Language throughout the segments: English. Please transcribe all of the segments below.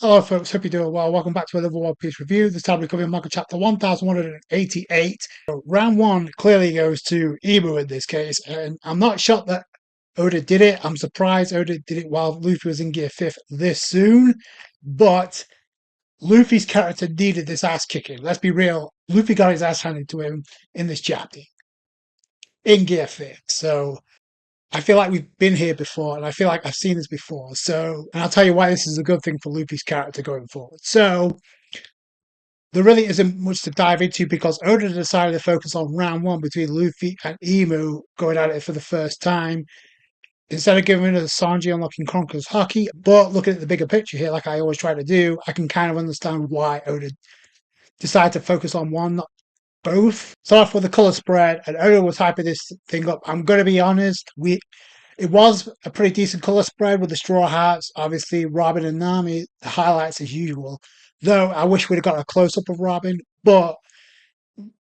Hello folks, hope you're doing well. Welcome back to another One Piece review. This time we're covering Manga chapter 1188. Round 1 clearly goes to Ibu in this case, and I'm not shocked that Oda did it. I'm surprised Oda did it while Luffy was in Gear 5th this soon, but Luffy's character needed this ass kicking. Let's be real, Luffy got his ass handed to him in this chapter, in Gear 5th, so I feel like we've been here before, and I feel like I've seen this before. So, and I'll tell you why this is a good thing for Luffy's character going forward. So, there really isn't much to dive into because Oda decided to focus on round 1 between Luffy and Emu going at it for the first time. Instead of giving it to Sanji unlocking Conqueror's Haki, but looking at the bigger picture here, like I always try to do, I can kind of understand why Oda decided to focus on one, not both. Start off with the colour spread, and Oda was hyping this thing up. I'm going to be honest, it was a pretty decent colour spread with the Straw Hats, obviously Robin and Nami, the highlights as usual. Though I wish we'd have got a close-up of Robin, but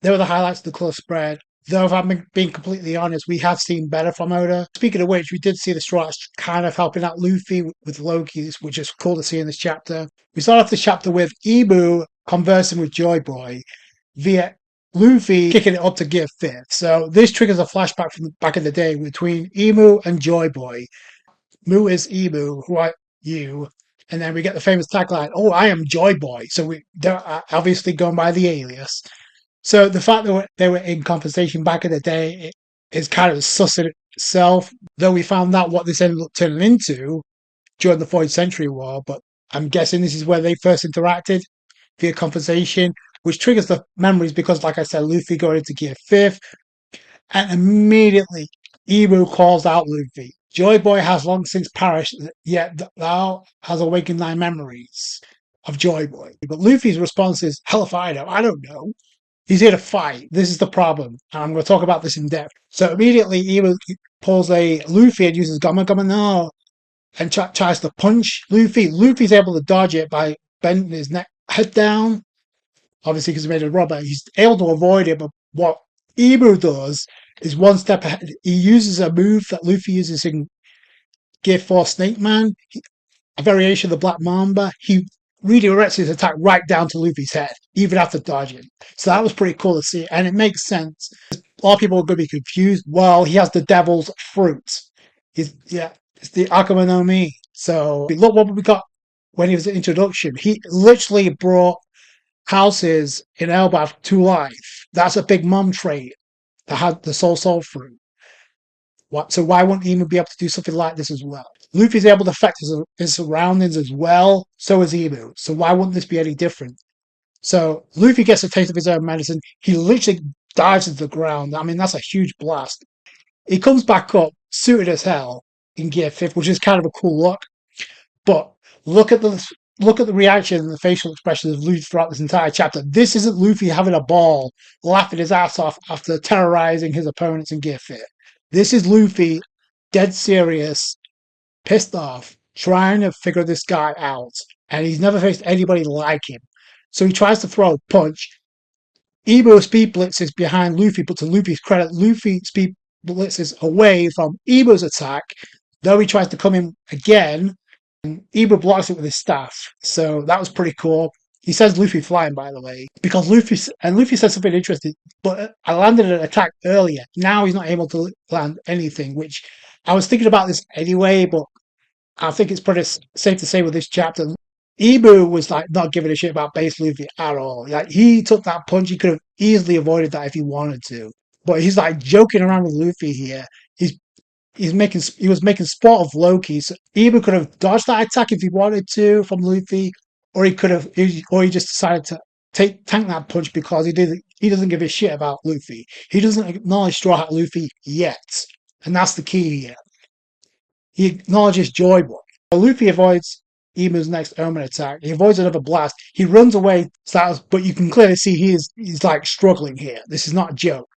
they were the highlights of the colour spread. Though if I'm being completely honest, we have seen better from Oda. Speaking of which, we did see the Straw Hats kind of helping out Luffy with Loki, which is cool to see in this chapter. We start off the chapter with Ibu conversing with Joy Boy via Luffy kicking it up to Gear 5th. So this triggers a flashback from back in the day between Emu and Joy Boy. Mu is Emu, who are you? And then we get the famous tagline, "Oh, I am Joy Boy." So they're obviously going by the alias. So the fact that they were in conversation back in the day is kind of sus in itself, though we found out what this ended up turning into during the Void Century War. But I'm guessing this is where they first interacted via conversation, which triggers the memories because, like I said, Luffy going into Gear 5th, and immediately Ibu calls out Luffy. Joy Boy has long since perished, yet thou has awakened thy memories of Joy Boy. But Luffy's response is, hell if I know, I don't know. He's here to fight. This is the problem. And I'm going to talk about this in depth. So immediately Ibu pulls a Luffy and uses Gama Gama no and tries to punch Luffy. Luffy's able to dodge it by bending his head down, obviously because he's made of rubber. He's able to avoid it, but what Ibu does is one step ahead. He uses a move that Luffy uses in Gear 4 Snake Man, a variation of the Black Mamba. He redirects his attack right down to Luffy's head, even after dodging. So that was pretty cool to see, and it makes sense. A lot of people are going to be confused. Well, he has the Devil's Fruit. It's the Akuma no Mi. So look what we got when he was in introduction. He literally brought houses in Elbaph to life. That's a big mom trait that had the soul fruit. So why wouldn't Emu be able to do something like this as well? Luffy's able to affect his surroundings as well. So is Emu. So why wouldn't this be any different? So Luffy gets a taste of his own medicine. He literally dives into the ground. I mean, that's a huge blast. He comes back up, suited as hell in Gear 5th, which is kind of a cool look. But look at the reaction and the facial expressions of Luffy throughout this entire chapter. This isn't Luffy having a ball, laughing his ass off after terrorizing his opponents in Gear 5th. This is Luffy, dead serious, pissed off, trying to figure this guy out. And he's never faced anybody like him. So he tries to throw a punch. Ibu speed blitzes behind Luffy, but to Luffy's credit, Luffy speed blitzes away from Ibu's attack, though he tries to come in again. And Ibu blocks it with his staff. So that was pretty cool. He says Luffy flying, by the way, because Luffy said something interesting, but I landed an attack earlier. Now he's not able to land anything, which I was thinking about this anyway, but I think it's pretty safe to say with this chapter, Ibu was like not giving a shit about base Luffy at all. Like he took that punch, he could have easily avoided that if he wanted to. But he's like joking around with Luffy here. He was making sport of Loki. So Ibu could have dodged that attack if he wanted to from Luffy, or he just decided to tank that punch because he doesn't give a shit about Luffy. He doesn't acknowledge Straw Hat Luffy yet, and that's the key here. He acknowledges Joy Boy. Luffy avoids Ibu's next Omen attack. He avoids another blast. He runs away, but you can clearly see he's like struggling here. This is not a joke.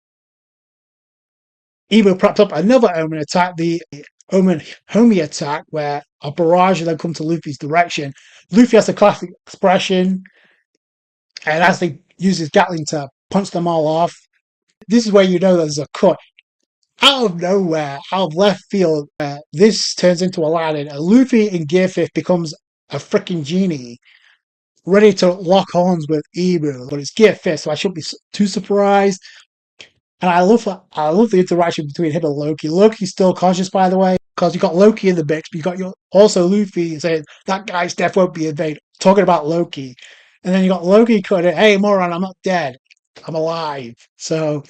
Ibu prepped up another Omen attack, the Omen Homie attack, where a barrage then comes to Luffy's direction. Luffy has the classic expression, and as they use his Gatling to punch them all off, this is where you know there's a cut. Out of nowhere, out of left field, this turns into Aladdin. And Luffy in Gear 5th becomes a freaking genie ready to lock horns with Ibu, but it's Gear Fist, so I shouldn't be too surprised. And I love the interaction between him and Loki. Loki's still conscious, by the way, because you got Loki in the mix, but you got also Luffy saying that guy's death won't be in vain, talking about Loki, and then you got Loki cutting, "Hey, moron, I'm not dead, I'm alive." So,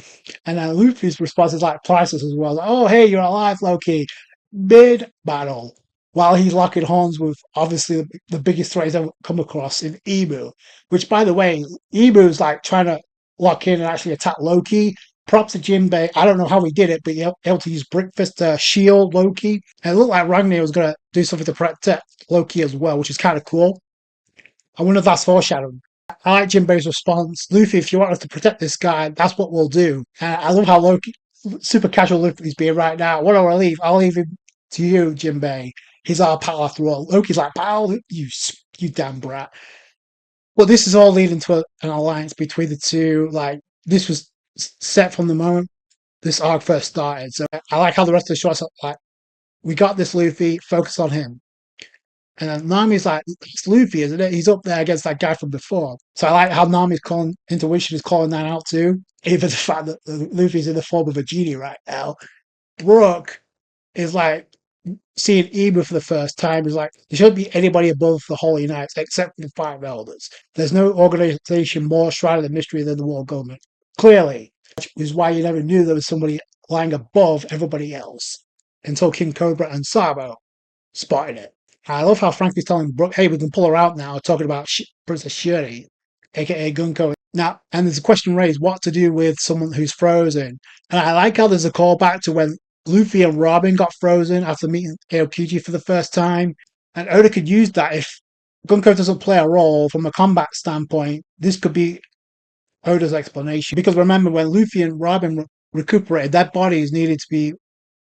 and then Luffy's response is like priceless as well. Like, "Oh, hey, you're alive, Loki." Mid battle, while he's locking horns with obviously the biggest threat he's ever come across in Ibu, which, by the way, Ibu's like trying to lock in and actually attack Loki. Props to Jinbei. I don't know how he did it, but he was able to use Brick Fist to shield Loki. And it looked like Ragnar was going to do something to protect Loki as well, which is kind of cool. I wonder if that's foreshadowing. I like Jinbei's response. Luffy, if you want us to protect this guy, that's what we'll do. And I love how Loki, super casual Luffy's being right now. What do I leave? I'll leave him to you, Jinbei. He's our pal after all. Loki's like, pal, you damn brat. Well, this is all leading to an alliance between the two. Like, this was set from the moment this arc first started. So I like how the rest of the shots are like, we got this Luffy, focus on him. And then Nami's like, it's Luffy, isn't it? He's up there against that guy from before. So I like how Nami's intuition is calling that out too. Even the fact that Luffy's in the form of a genie right now. Brook is like seeing Ibu for the first time. He's like, there shouldn't be anybody above the Holy Knights except for the five elders. There's no organization more shrouded in mystery than the world government. Clearly, which is why you never knew there was somebody lying above everybody else until King Cobra and Sabo spotted it. I love how Frankie's telling Brooke, hey, we can pull her out now, talking about Princess Shuri, aka Gunko. Now, and there's a question raised, what to do with someone who's frozen? And I like how there's a callback to when Luffy and Robin got frozen after meeting Aokiji for the first time. And Oda could use that if Gunko doesn't play a role from a combat standpoint. This could be Oda's explanation. Because remember, when Luffy and Robin recuperated, their bodies needed to be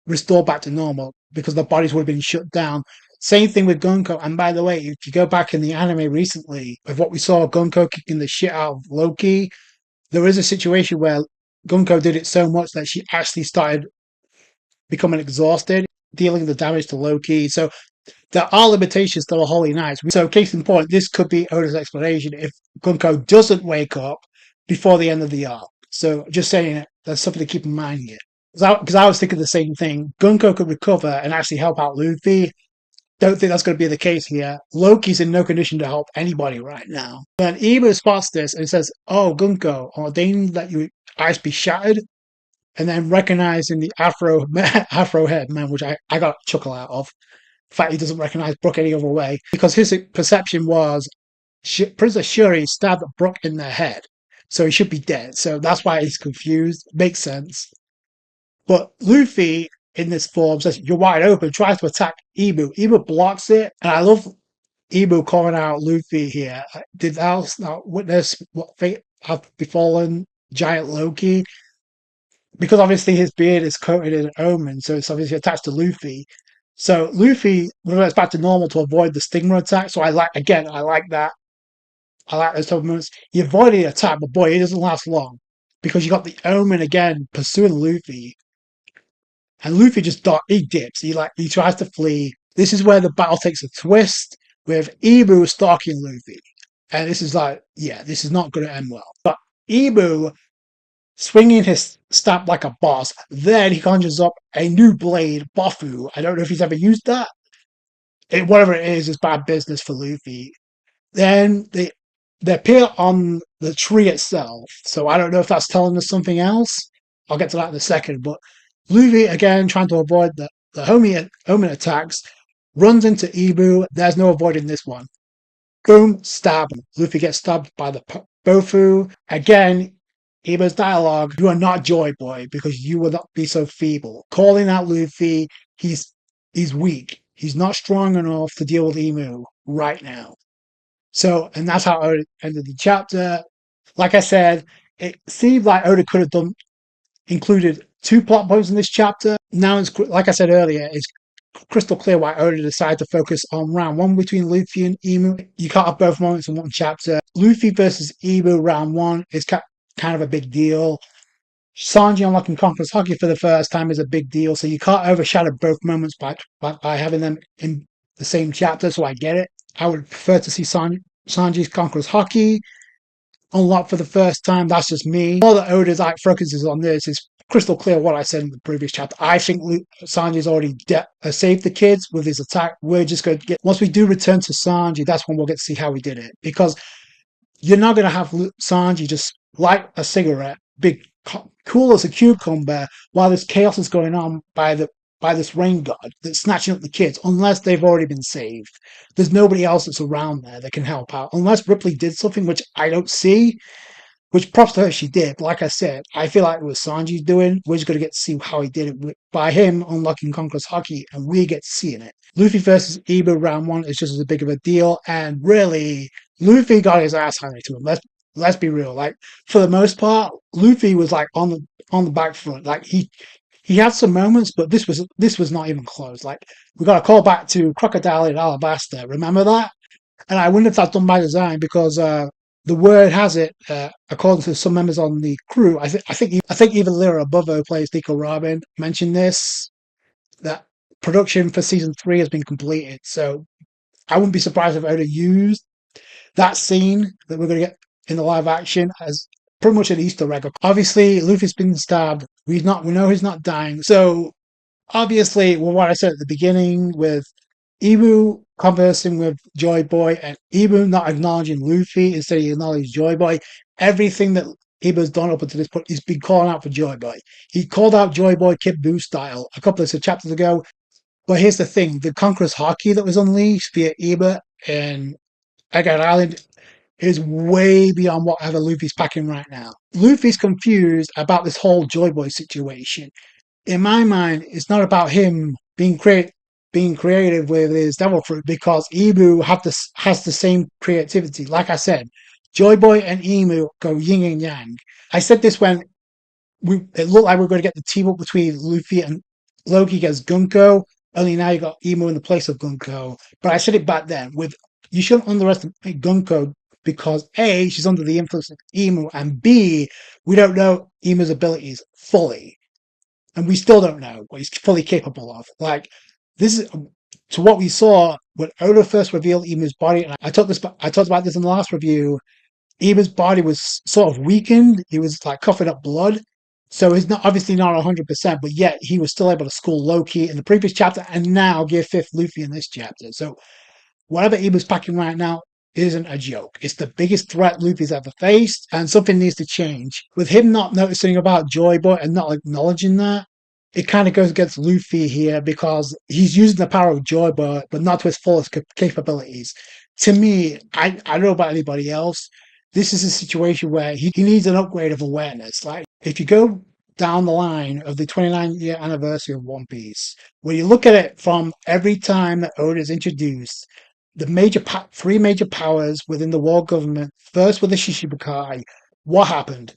restored back to normal because their bodies would have been shut down. Same thing with Gunko. And by the way, if you go back in the anime recently, of what we saw Gunko kicking the shit out of Loki, there is a situation where Gunko did it so much that she actually started becoming exhausted, dealing the damage to Loki. So there are limitations to the Holy Knights. So case in point, this could be Oda's explanation if Gunko doesn't wake up before the end of the arc. So just saying, there's something to keep in mind here. Because I was thinking the same thing. Gunko could recover and actually help out Luffy. Don't think that's going to be the case here. Loki's in no condition to help anybody right now. Then Ibu spots this and says, oh, Gunko, ordaining that your eyes be shattered. And then recognizing the Afro head man, which I got a chuckle out of. The fact he doesn't recognize Brook any other way. Because his perception was Princess Shuri stabbed Brook in the head. So he should be dead. So that's why he's confused. Makes sense. But Luffy, in this form, says, you're wide open, tries to attack Ibu. Ibu blocks it. And I love Ibu calling out Luffy here. Did thou not witness what fate hath befallen giant Loki? Because obviously his beard is coated in omen, so it's obviously attached to Luffy. So Luffy reverts back to normal to avoid the Stigma attack. So I like that. I like those type of moments. He avoided the attack, but boy, it doesn't last long. Because you got the omen again pursuing Luffy. And Luffy he dips. He tries to flee. This is where the battle takes a twist with Ibu stalking Luffy. And this is this is not going to end well. But Ibu swinging his stab like a boss. Then he conjures up a new blade, Bofu. I don't know if he's ever used that. Whatever it is bad business for Luffy. Then they appear on the tree itself. So I don't know if that's telling us something else. I'll get to that in a second. But Luffy, again, trying to avoid the omen attacks, runs into Ibu. There's no avoiding this one. Boom, stab. Luffy gets stabbed by the Bofu. Again, Ibu's dialogue, you are not Joy Boy because you will not be so feeble. Calling out Luffy, he's weak. He's not strong enough to deal with Imu right now. So, and that's how Oda ended the chapter. Like I said, it seemed like Oda could have included 2 plot points in this chapter. Now, like I said earlier, it's crystal clear why Oda decided to focus on round 1 between Luffy and Imu. You can't have both moments in one chapter. Luffy versus Imu round 1 is kind of a big deal. Sanji unlocking Conqueror's Haki for the first time is a big deal, so you can't overshadow both moments by having them in the same chapter, so I get it. I would prefer to see Sanji's Conqueror's Haki unlocked for the first time. That's just me. All that Oda's like focuses on this is crystal clear what I said in the previous chapter. I think Sanji's already saved the kids with his attack. We're just going to get, once we do return to Sanji, that's when we'll get to see how we did it. Because you're not going to have Sanji just light a cigarette, big, cool as a cucumber, while this chaos is going on by this rain god that's snatching up the kids, unless they've already been saved. There's nobody else that's around there that can help out, unless Ripley did something, which I don't see. Which props to her, she did. But like I said, I feel like it was Sanji's doing. We're just going to get to see how he did it by him unlocking Conqueror's Haki, and we get seeing it. Luffy versus Ibu round one is just as big of a deal, and really, Luffy got his ass handed to him. Let's be real. Like for the most part, Luffy was like on the back front. Like he had some moments, but this was not even close. Like we got a call back to Crocodile in Alabasta. Remember that? And I wonder if that's done by design because the word has it, according to some members on the crew. I think even Lyra Above, who plays Nico Robin, mentioned this, that production for season 3 has been completed. So I wouldn't be surprised if Oda used that scene that we're going to get in the live action as pretty much an Easter egg. Obviously, Luffy's been stabbed. We know he's not dying. So obviously, well, what I said at the beginning with Ibu conversing with Joy Boy and Ibu not acknowledging Luffy, instead he acknowledged Joy Boy. Everything that Ibu's done up until this point, he's been calling out for Joy Boy. He called out Joy Boy Kid Buu style a couple of chapters ago. But here's the thing, the Conqueror's Haki that was unleashed via Ibu and Egghead Island is way beyond whatever Luffy's packing right now. Luffy's confused about this whole Joy Boy situation. In my mind, it's not about him being creative with his devil fruit because Ibu has the same creativity. Like I said, Joy Boy and Imu go yin and yang. I said this when it looked like we were going to get the team up between Luffy and Loki against Gunko. Only now you got Imu in the place of Gunko. But I said it back then. You shouldn't underestimate Gunko because A, she's under the influence of Imu, and B, we don't know Imu's abilities fully. And we still don't know what he's fully capable of. Like, this is to what we saw when Oda first revealed Imu's body. And I talked about this in the last review. Imu's body was sort of weakened. He was like coughing up blood. So he's obviously not 100%, but yet he was still able to school Loki in the previous chapter and now give fifth Luffy in this chapter. So whatever Ibu's packing right now isn't a joke. It's the biggest threat Luffy's ever faced, and something needs to change. With him not noticing about Joy Boy and not acknowledging that, it kind of goes against Luffy here because he's using the power of Joy Boy, but not to his fullest capabilities. To me, I don't know about anybody else. This is a situation where he needs an upgrade of awareness. Like, if you go down the line of the 29-year anniversary of One Piece, when you look at it from every time that Oda is introduced, the three major powers within the world government, first with the Shichibukai, what happened?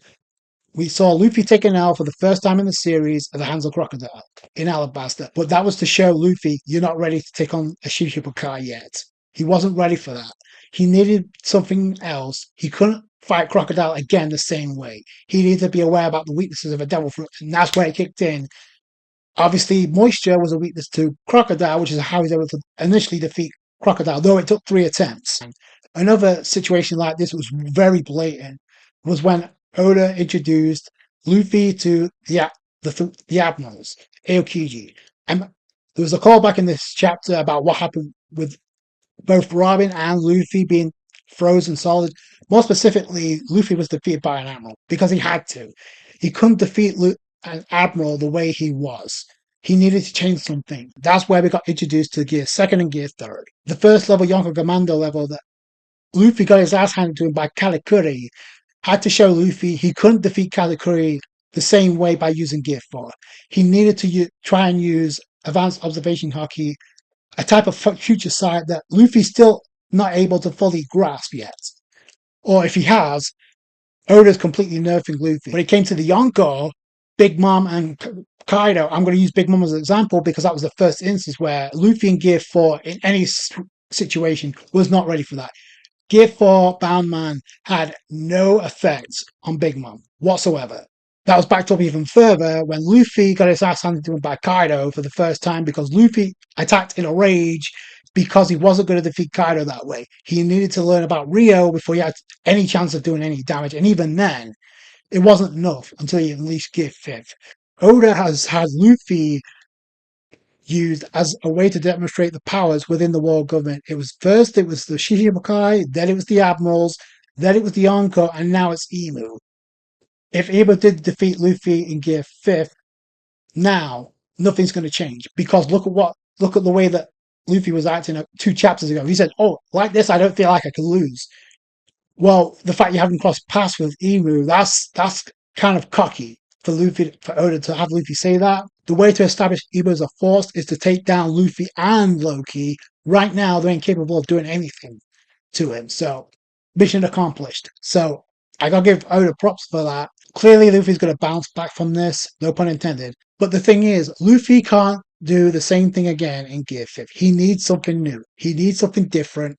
We saw Luffy take an L for the first time in the series at the hands of Crocodile in Alabasta, but that was to show Luffy, you're not ready to take on a Shichibukai yet. He wasn't ready for that. He needed something else. He couldn't fight Crocodile again the same way. He needed to be aware about the weaknesses of a devil fruit, and that's where it kicked in. Obviously, moisture was a weakness to Crocodile, which is how he was able to initially defeat Crocodile, though it took 3 attempts. Another situation like this was very blatant, was when Oda introduced Luffy to the Admirals, Aokiji. And there was a callback in this chapter about what happened with both Robin and Luffy being frozen solid. More specifically, Luffy was defeated by an Admiral because he had to. He couldn't defeat an Admiral the way he was. He needed to change something. That's where we got introduced to Gear 2nd and Gear 3rd. The first level, Yonko Commando level, that Luffy got his ass handed to him by Katakuri, had to show Luffy he couldn't defeat Katakuri the same way by using Gear 4. He needed to try and use Advanced Observation Haki, a type of future sight that Luffy's still not able to fully grasp yet. Or if he has, Oda's completely nerfing Luffy. When it came to the Yonko, Big Mom and Kaido, I'm going to use Big Mom as an example because that was the first instance where Luffy in Gear 4 in any situation was not ready for that. Gear 4 Bound Man had no effect on Big Mom whatsoever. That was backed up even further when Luffy got his ass handed to him by Kaido for the first time because Luffy attacked in a rage, because he wasn't going to defeat Kaido that way. He needed to learn about Rio before he had any chance of doing any damage. And even then, it wasn't enough until he unleashed Gear 5th. Oda has had Luffy used as a way to demonstrate the powers within the world government. It was the Shichibukai, then it was the Admirals, then it was the Yonko, and now it's Imu. If Imu did defeat Luffy in Gear 5th, now nothing's going to change, because look at the way that Luffy was acting 2 chapters ago. He said, "Oh, like this, I don't feel like I can lose." Well, the fact you haven't crossed paths with Imu, that's kind of cocky for Oda to have Luffy say that. The way to establish Imu as a force is to take down Luffy and Loki. Right now, they're incapable of doing anything to him. So, mission accomplished. So, I gotta give Oda props for that. Clearly, Luffy's gonna bounce back from this, no pun intended. But the thing is, Luffy can't do the same thing again in Gear 5. He needs something new. He needs something different.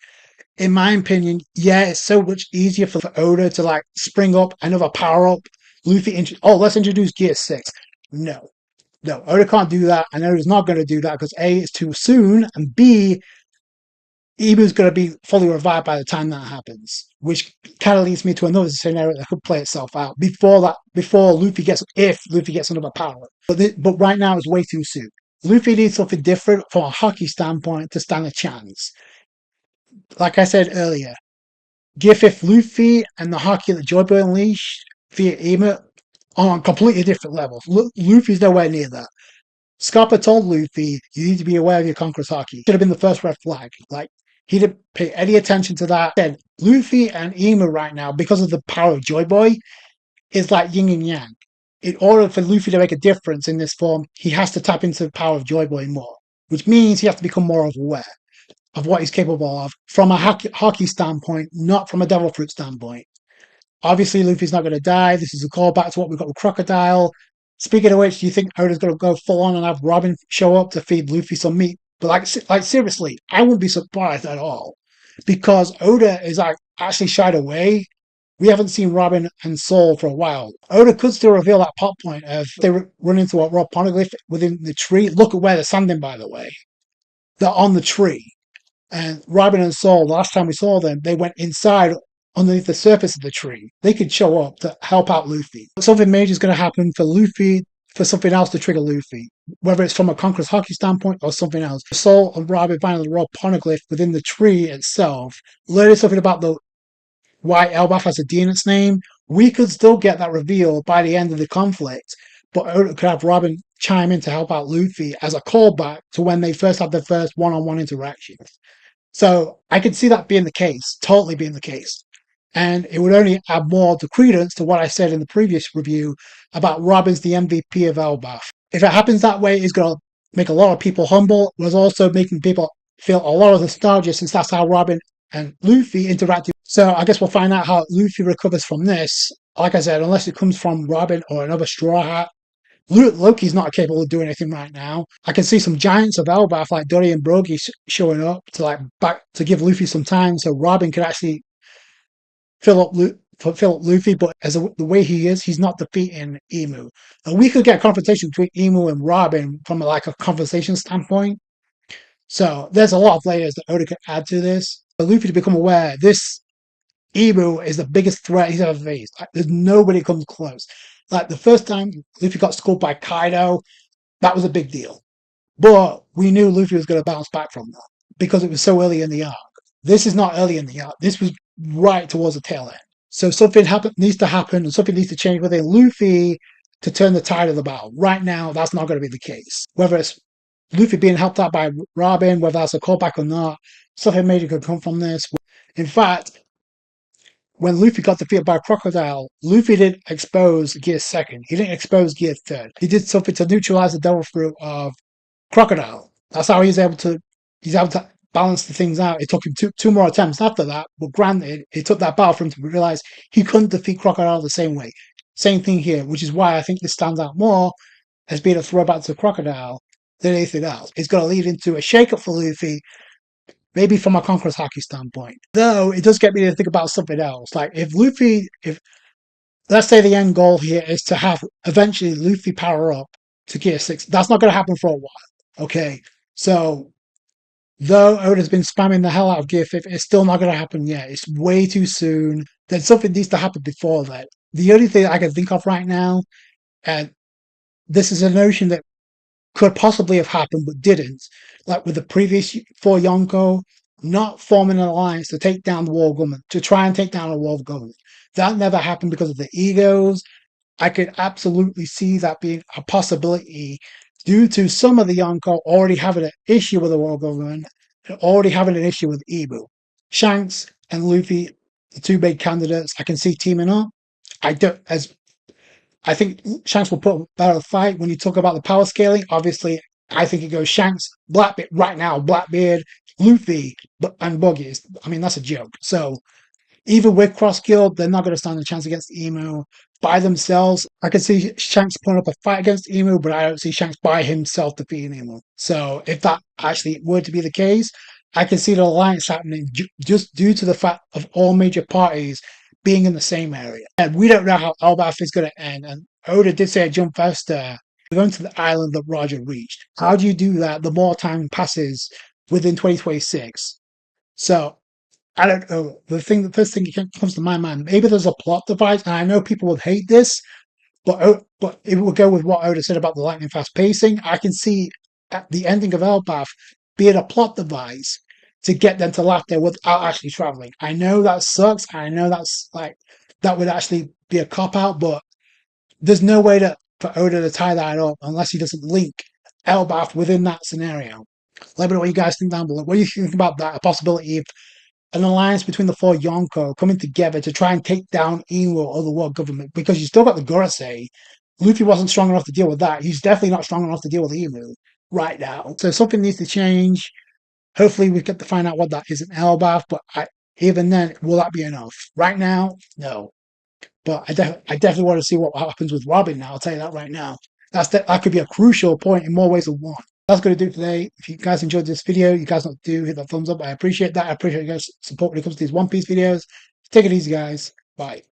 In my opinion, yeah, it's so much easier for Oda to like spring up another power up. Luffy, let's introduce Gear 6. No, Oda can't do that, and Oda's not going to do that because A, it's too soon, and B, Ibu's going to be fully revived by the time that happens, which kind of leads me to another scenario that could play itself out before Luffy gets, if Luffy gets another power. But right now it's way too soon. Luffy needs something different from a hockey standpoint to stand a chance. Like I said earlier, Gear 5th Luffy and the hockey that Joy Boy unleashed via Imu are on completely different levels. Luffy's nowhere near that. Scarpa told Luffy, you need to be aware of your Conqueror's Haki. Should have been the first red flag. Like, he didn't pay any attention to that. Then Luffy and Imu right now, because of the power of Joy Boy, is like yin and yang. In order for Luffy to make a difference in this form, he has to tap into the power of Joy Boy more, which means he has to become more aware of what he's capable of from a hockey standpoint, not from a Devil Fruit standpoint. Obviously, Luffy's not going to die. This is a callback to what we got with Crocodile. Speaking of which, do you think Oda's going to go full on and have Robin show up to feed Luffy some meat? But like seriously, I wouldn't be surprised at all, because Oda is like actually shied away. We haven't seen Robin and Soul for a while. Oda could still reveal that plot point if they run into a Rob Poneglyph within the tree. Look at where they're standing, by the way. They're on the tree. And Robin and Soul, the last time we saw them, they went inside underneath the surface of the tree. They could show up to help out Luffy. Something major is going to happen for Luffy, for something else to trigger Luffy, whether it's from a Conqueror's Haki standpoint or something else. Soul and Robin finding the raw poneglyph within the tree itself, learning something about why Elbaph has a D in its name. We could still get that revealed by the end of the conflict, but Oda could have Robin chime in to help out Luffy as a callback to when they first had their first one-on-one interactions. So I could see that being the case, totally being the case. And it would only add more to credence to what I said in the previous review about Robin's the MVP of Elbaph. If it happens that way, it's going to make a lot of people humble, was also making people feel a lot of nostalgia, since that's how Robin and Luffy interacted. So I guess we'll find out how Luffy recovers from this. Like I said, unless it comes from Robin or another Straw Hat. Loki's not capable of doing anything right now. I can see some giants of Elbaph like Dory and Brogy showing up to give Luffy some time so Robin could actually fill up Luffy. But the way he is, he's not defeating Imu. And we could get a confrontation between Imu and Robin from a conversation standpoint. So there's a lot of layers that Oda could add to this. For Luffy to become aware, this Imu is the biggest threat he's ever faced. Like, there's nobody comes close. Like the first time Luffy got schooled by Kaido, that was a big deal. But we knew Luffy was going to bounce back from that because it was so early in the arc. This is not early in the arc. This was right towards the tail end. So something needs to happen, and something needs to change within Luffy to turn the tide of the battle. Right now, that's not going to be the case. Whether it's Luffy being helped out by Robin, whether that's a callback or not, something major could come from this. In fact, when Luffy got defeated by Crocodile, Luffy didn't expose Gear 2nd. He didn't expose Gear 3rd. He did something to neutralize the Devil Fruit of Crocodile. That's how he's able to balance the things out. It took him two more attempts after that, but granted, it took that battle for him to realize he couldn't defeat Crocodile the same way. Same thing here, which is why I think this stands out more as being a throwback to Crocodile than anything else. It's going to lead into a shake-up for Luffy, maybe from a Conqueror's Haki standpoint. Though, it does get me to think about something else. Like, if let's say the end goal here is to have eventually Luffy power up to Gear 6, that's not going to happen for a while. Okay? So, Though Oda's been spamming the hell out of Gear 50, it's still not going to happen yet. It's way too soon. Then something needs to happen before that. The only thing I can think of right now, and this is a notion that could possibly have happened but didn't, like with the previous 4 Yonko, not forming an alliance to take down the world government, to try and take down the world government. That never happened because of the egos. I could absolutely see that being a possibility due to some of the Yonko already having an issue with the world government, and already having an issue with Ibu. Shanks and Luffy, the two big candidates, I can see teaming up. I don't as I think Shanks will put a better fight. When you talk about the power scaling, obviously, I think it goes Shanks, Blackbeard, right now, Blackbeard, Luffy, and Buggy. I mean, that's a joke. So, even with cross skilled, they're not going to stand a chance against Emu by themselves. I can see Shanks putting up a fight against Emu, but I don't see Shanks by himself defeating Emu. So, if that actually were to be the case, I can see the alliance happening just due to the fact of all major parties being in the same area. And we don't know how Elbaph is going to end. And Oda did say at Jump Fest, we're going to the island that Roger reached. How do you do that the more time passes within 2026? So I don't know. The first thing that comes to my mind, maybe there's a plot device, and I know people would hate this, but it will go with what Oda said about the lightning fast pacing. I can see at the ending of Elbaph being a plot device to get them to laugh there without actually traveling. I know that sucks. I know that's like that would actually be a cop out, but there's no way for Oda to tie that up unless he doesn't link Elbaph within that scenario. Let me know what you guys think down below. What do you think about that? A possibility of an alliance between the 4 Yonko coming together to try and take down Inu or the world government, because you still got the Gorosei. Luffy wasn't strong enough to deal with that. He's definitely not strong enough to deal with Emu right now. So something needs to change. Hopefully we get to find out what that is in Elbaph, but even then, will that be enough? Right now, no. But I definitely want to see what happens with Robin now. I'll tell you that right now. That could be a crucial point in more ways than one. That's going to do it today. If you guys enjoyed this video, you guys not do hit that thumbs up. I appreciate that. I appreciate you guys' support when it comes to these One Piece videos. Take it easy, guys. Bye.